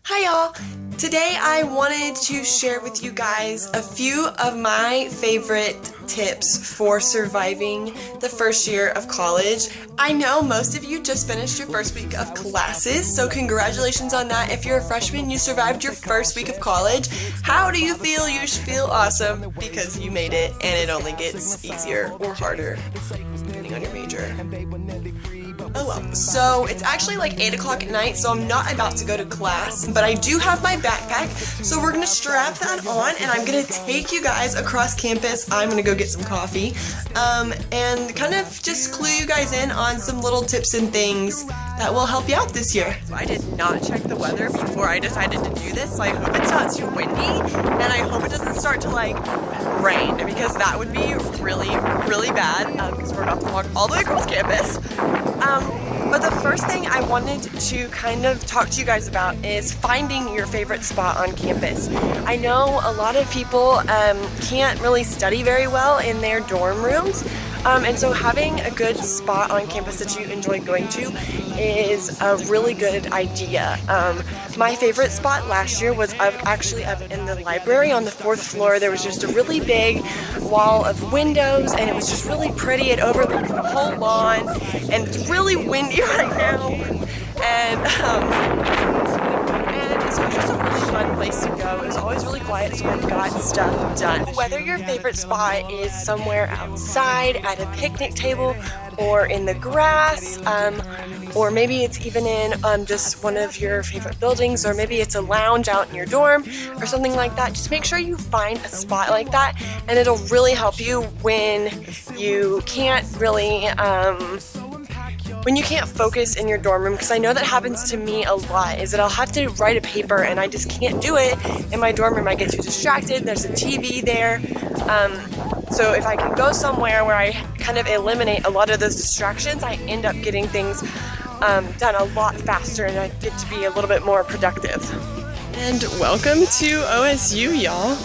Hi y'all! Today I wanted to share with you guys a few of my favorite tips for surviving the first year of college. I know most of you just finished your first week of classes, so congratulations on that. If you're a freshman, you survived your first week of college. How do you feel? You should feel awesome because you made it, and it only gets easier or harder depending on your major. Oh well, so it's actually like 8 o'clock at night, so I'm not about to go to class, but I do have my backpack, so we're gonna strap that on and I'm gonna take you guys across campus. I'm gonna go get some coffee, and kind of just clue you guys in on some little tips and things that will help you out this year. So I did not check the weather before I decided to do this, so I hope it's not too windy, and I hope it doesn't start to like rain, because that would be really, really bad, because we're about to walk all the way across campus. But the first thing I wanted to kind of talk to you guys about is finding your favorite spot on campus. I know a lot of people can't really study very well in their dorm rooms, and so having a good spot on campus that you enjoy going to is a really good idea. My favorite spot last year was actually up in the library on the 4th floor. There was just a really big wall of windows and it was just really pretty. It overlooked the whole lawn and it's really windy right now. And so it was just a really fun place to go. It was always really quiet, so I got stuff done. Whether your favorite spot is somewhere outside at a picnic table or in the grass, or maybe it's even in just one of your favorite buildings, or maybe it's a lounge out in your dorm or something like that, just make sure you find a spot like that, and it'll really help you when you can't really when you can't focus in your dorm room, because I know that happens to me a lot, is that I'll have to write a paper and I just can't do it in my dorm room. I get too distracted, there's a TV there, so if I can go somewhere where I kind of eliminate a lot of those distractions, I end up getting things done a lot faster and I get to be a little bit more productive. And welcome to OSU, y'all.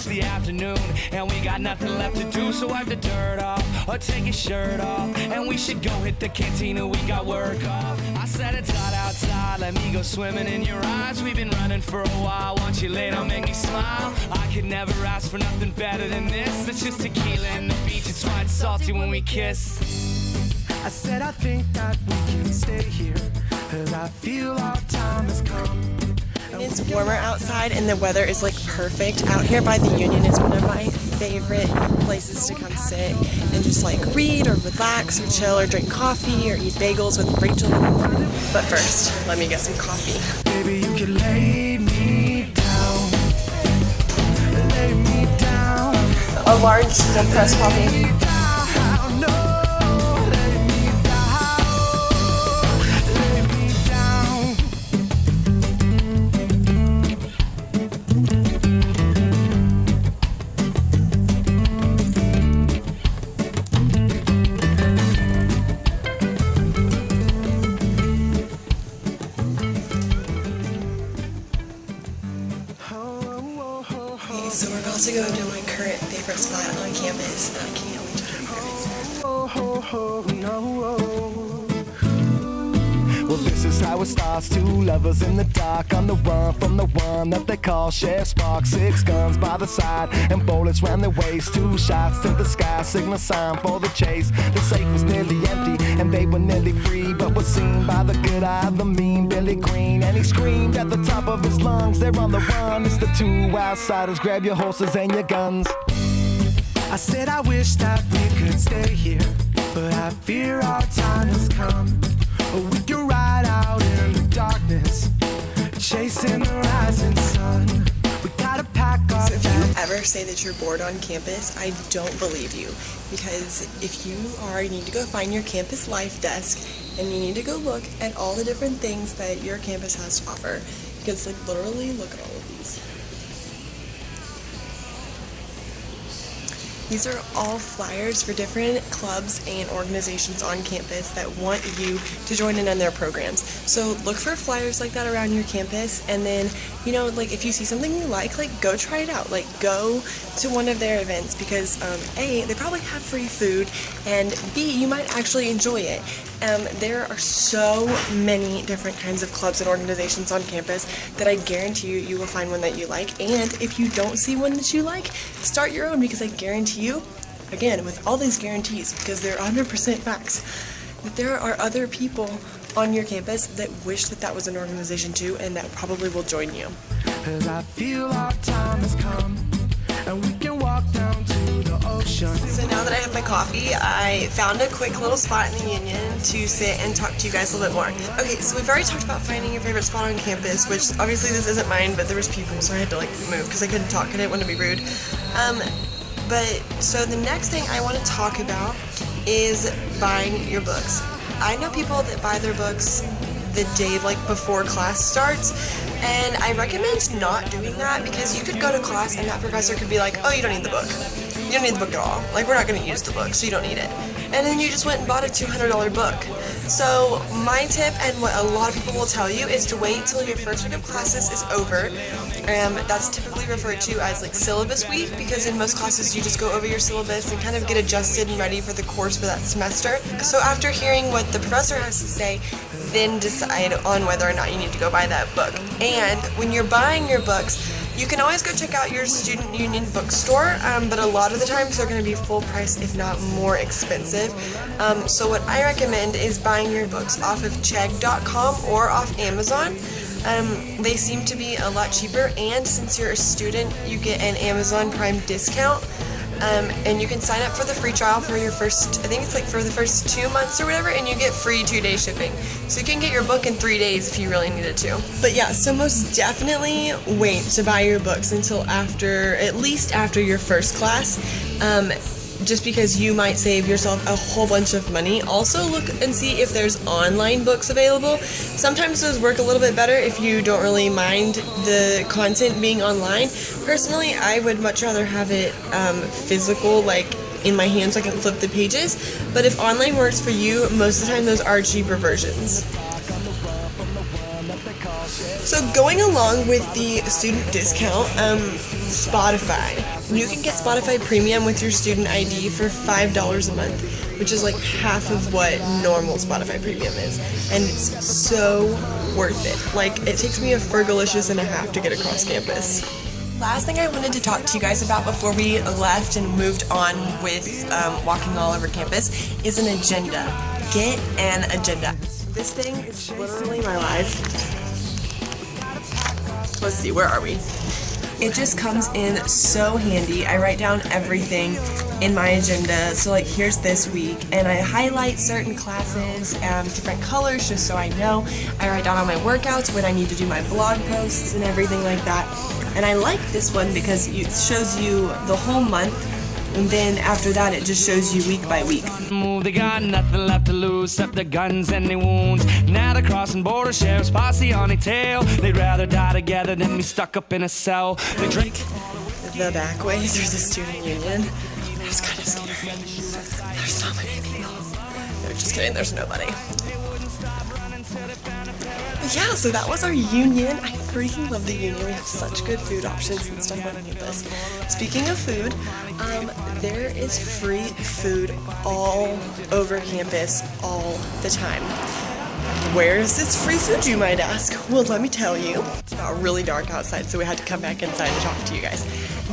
The afternoon and we got nothing left to do, so wipe the dirt off or take your shirt off and we should go hit the cantina. We got work off. I said it's hot outside, let me go swimming in your eyes. We've been running for a while, once you lay down make me smile. I could never ask for nothing better than this. It's just tequila and the beach, it's right salty when we kiss. I said I think that we can stay here, cause I feel our time has come. It's warmer outside and the weather is like perfect. Out here by the Union is one of my favorite places to come sit and just like read or relax or chill or drink coffee or eat bagels with Rachel. But first, let me get some coffee. Baby, you can lay me down. Lay me down. A large cold press coffee. So we're about to go to my current favorite spot on campus, and I can't wait to show you. Well, this is how it starts. Two lovers in the dark on the run from the one that they call Chef Spark. 6 guns by the side and bullets round their waist. 2 shots to the sky, signal sign for the chase. The safe was nearly empty and they were nearly free, but was seen by the good eye of the mean Billy Green. And he screamed at the top of his lungs, they're on the run. It's the 2 outsiders, grab your horses and your guns. I said I wish that we could stay here, but I fear our time has come. We can ride out in the darkness, chasing the rising sun. We gotta pack our So if you ever say that you're bored on campus, I don't believe you. Because if you are, you need to go find your campus life desk and you need to go look at all the different things that your campus has to offer. Because like literally look at all of these. These are all flyers for different clubs and organizations on campus that want you to join in on their programs. So look for flyers like that around your campus, and then, you know, like if you see something you like go try it out. Like go to one of their events because A, they probably have free food, and B, you might actually enjoy it. There are so many different kinds of clubs and organizations on campus that I guarantee you will find one that you like. And if you don't see one that you like, start your own, because I guarantee you, again, with all these guarantees, because they're 100% facts, that there are other people on your campus that wish that that was an organization too, and that probably will join you. 'Cause I feel our time has come, and we can walk down to the ocean. So now that I have my coffee, I found a quick little spot in the Union to sit and talk to you guys a little bit more. Okay, so we've already talked about finding your favorite spot on campus, which obviously this isn't mine, but there was people, so I had to like move because I couldn't talk and I didn't want to be rude. So the next thing I want to talk about is buying your books. I know people that buy their books the day like before class starts, and I recommend not doing that because you could go to class and that professor could be like, oh, you don't need the book. You don't need the book at all. Like, we're not going to use the book, so you don't need it. And then you just went and bought a $200 book. So my tip, and what a lot of people will tell you, is to wait till your first week of classes is over. That's typically referred to as like syllabus week, because in most classes you just go over your syllabus and kind of get adjusted and ready for the course for that semester. So after hearing what the professor has to say, then decide on whether or not you need to go buy that book. And when you're buying your books, you can always go check out your student union bookstore, but a lot of the times they're going to be full price, if not more expensive. So what I recommend is buying your books off of Chegg.com or off Amazon. They seem to be a lot cheaper, and since you're a student, you get an Amazon Prime discount. And you can sign up for the free trial for your first, I think it's like for the first 2 months or whatever, and you get free 2-day shipping. So you can get your book in 3 days if you really needed to. But yeah, so most definitely wait to buy your books until after, at least after your first class. Just because you might save yourself a whole bunch of money. Also look and see if there's online books available. Sometimes those work a little bit better if you don't really mind the content being online. Personally, I would much rather have it physical, like in my hands so I can flip the pages. But if online works for you, most of the time those are cheaper versions. So going along with the student discount, Spotify. You can get Spotify Premium with your student ID for $5 a month, which is like half of what normal Spotify Premium is. And it's so worth it. Like, it takes me a fergalicious and a half to get across campus. Last thing I wanted to talk to you guys about before we left and moved on with walking all over campus is an agenda. Get an agenda. This thing is literally my life. Let's see, where are we? It just comes in so handy. I write down everything in my agenda. So like, here's this week, and I highlight certain classes, different colors, just so I know. I write down all my workouts, when I need to do my blog posts and everything like that. And I like this one because it shows you the whole month, and then after that it just shows you week by week. They got nothing left to lose except their guns and their wounds. Now they're crossing border, sheriff's posse on their tail. They'd rather die together than be stuck up in a cell. They drink the back way through the student union. It was kind of scary. There's so many people. No, just kidding, there's nobody. Yeah, so that was our union. I freaking love the union. We have such good food options and stuff on campus. Speaking of food, there is free food all over campus all the time. Where is this free food, you might ask? Well, let me tell you. It's got really dark outside, so we had to come back inside to talk to you guys.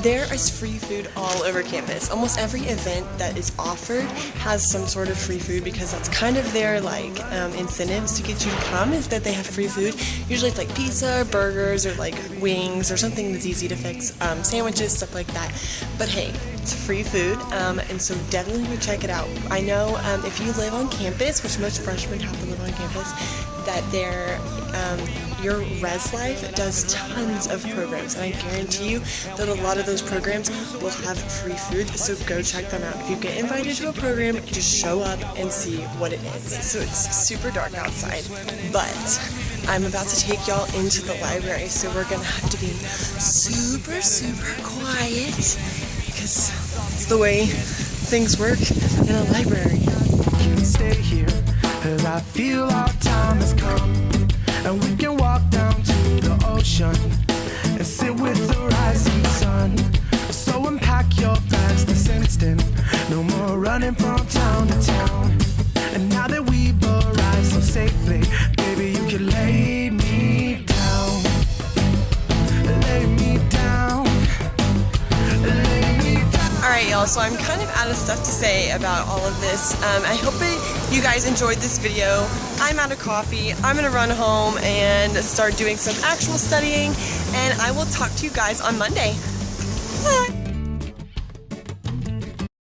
There is free food all over campus. Almost every event that is offered has some sort of free food, because that's kind of their like incentives to get you to come, is that they have free food. Usually it's like pizza or burgers or like wings or something that's easy to fix, sandwiches, stuff like that. But hey, it's free food, and so definitely go check it out. I know if you live on campus, which most freshmen have to live on campus, that your res life does tons of programs, and I guarantee you that a lot of those programs will have free food, so go check them out. If you get invited to a program, just show up and see what it is. So it's super dark outside, but I'm about to take y'all into the library, so we're gonna have to be super, super quiet, because It's the way things work in a library. Can stay here, as I feel our time has come, and we can walk down to the ocean and sit with the rising sun. So unpack your bags this instant, no more running from town to town. And now that we've arrived so safely, baby, you can lay me down. Lay me down. Lay me down. Alright y'all, so I'm kind of out of stuff to say about all of this. I hope that you guys enjoyed this video. I'm out of coffee. I'm gonna run home and start doing some actual studying, and I will talk to you guys on Monday.